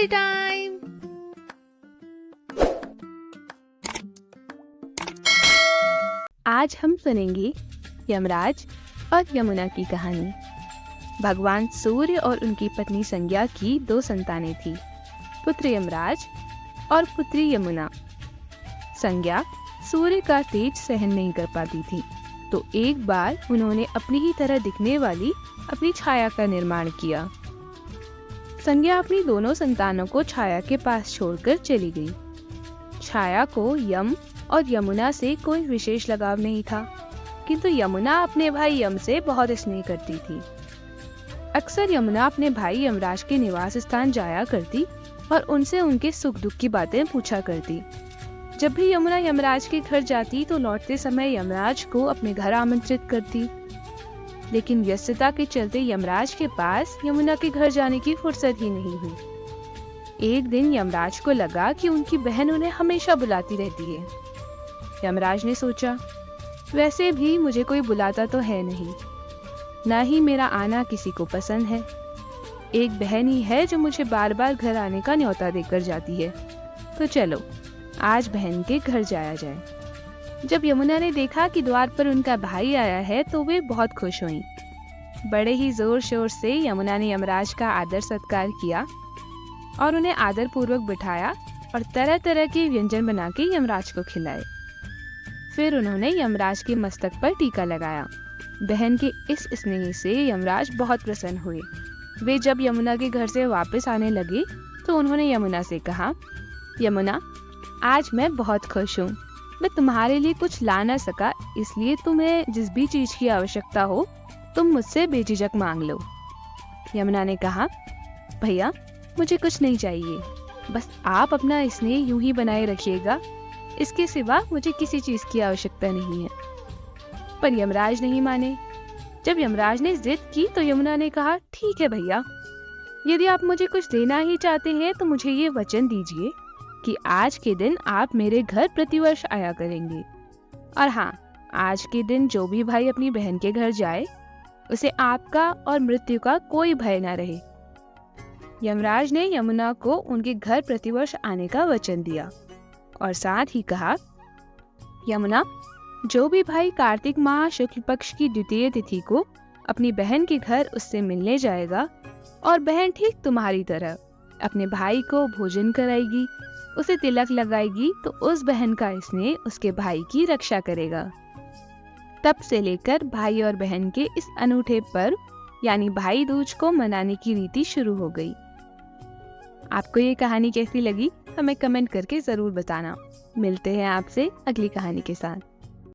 Story time. आज हम सुनेंगे यमराज और यमुना की कहानी। भगवान सूर्य और उनकी पत्नी संज्ञा की 2 संतानें थी, पुत्र यमराज और पुत्री यमुना। संज्ञा सूर्य का तेज सहन नहीं कर पाती थी, तो एक बार उन्होंने अपनी ही तरह दिखने वाली अपनी छाया का निर्माण किया। संज्ञा अपनी दोनों संतानों को छाया के पास छोड़कर चली गई। छाया को यम और यमुना से कोई विशेष लगाव नहीं था, किंतु यमुना अपने भाई यम से बहुत स्नेह करती थी। अक्सर यमुना अपने भाई यमराज के निवास स्थान जाया करती और उनसे उनके सुख दुख की बातें पूछा करती। जब भी यमुना यमराज के घर जाती तो लौटते समय यमराज को अपने घर आमंत्रित करती, लेकिन व्यस्तता के चलते यमराज के पास यमुना के घर जाने की फुर्सत ही नहीं हुई। एक दिन यमराज को लगा कि उनकी बहन उन्हें हमेशा बुलाती रहती है। यमराज ने सोचा, वैसे भी मुझे कोई बुलाता तो है नहीं, न ही मेरा आना किसी को पसंद है। एक बहन ही है जो मुझे बार बार घर आने का न्योता देकर जाती है, तो चलो आज बहन के घर जाया जाए। जब यमुना ने देखा कि द्वार पर उनका भाई आया है तो वे बहुत खुश हुईं। बड़े ही जोर शोर से यमुना ने यमराज का आदर सत्कार किया और उन्हें आदर पूर्वक बिठाया और तरह तरह के व्यंजन बना के यमराज को खिलाए। फिर उन्होंने यमराज के मस्तक पर टीका लगाया। बहन के इस स्नेह से यमराज बहुत प्रसन्न हुए। वे जब यमुना के घर से वापस आने लगे तो उन्होंने यमुना से कहा, यमुना, आज मैं बहुत खुश हूँ। मैं तुम्हारे लिए कुछ ला न सका, इसलिए तुम्हें जिस भी चीज की आवश्यकता हो तुम मुझसे बेझिझक मांग लो। यमुना ने कहा, भैया मुझे कुछ नहीं चाहिए, बस आप अपना स्नेह यूं ही बनाए रखिएगा, इसके सिवा मुझे किसी चीज की आवश्यकता नहीं है। पर यमराज नहीं माने। जब यमराज ने जिद की तो यमुना ने कहा, ठीक है भैया, यदि आप मुझे कुछ देना ही चाहते हैं तो मुझे ये वचन दीजिए कि आज के दिन आप मेरे घर प्रतिवर्ष आया करेंगे। और हाँ, आज के दिन जो भी भाई अपनी बहन के घर जाए उसे आपका और मृत्यु का कोई भय न रहे। यमराज ने यमुना को उनके घर प्रतिवर्ष आने का वचन दिया और साथ ही कहा, यमुना, जो भी भाई कार्तिक माह शुक्ल पक्ष की द्वितीय तिथि को अपनी बहन के घर उससे मिलने जाएगा और बहन ठीक तुम्हारी तरह अपने भाई को भोजन कराएगी, उसे तिलक लगाएगी, तो उस बहन का स्नेह उसके भाई की रक्षा करेगा। तब से लेकर भाई और बहन के इस अनूठे पर्व यानी भाई दूज को मनाने की रीति शुरू हो गई। आपको ये कहानी कैसी लगी हमें कमेंट करके जरूर बताना। मिलते हैं आपसे अगली कहानी के साथ।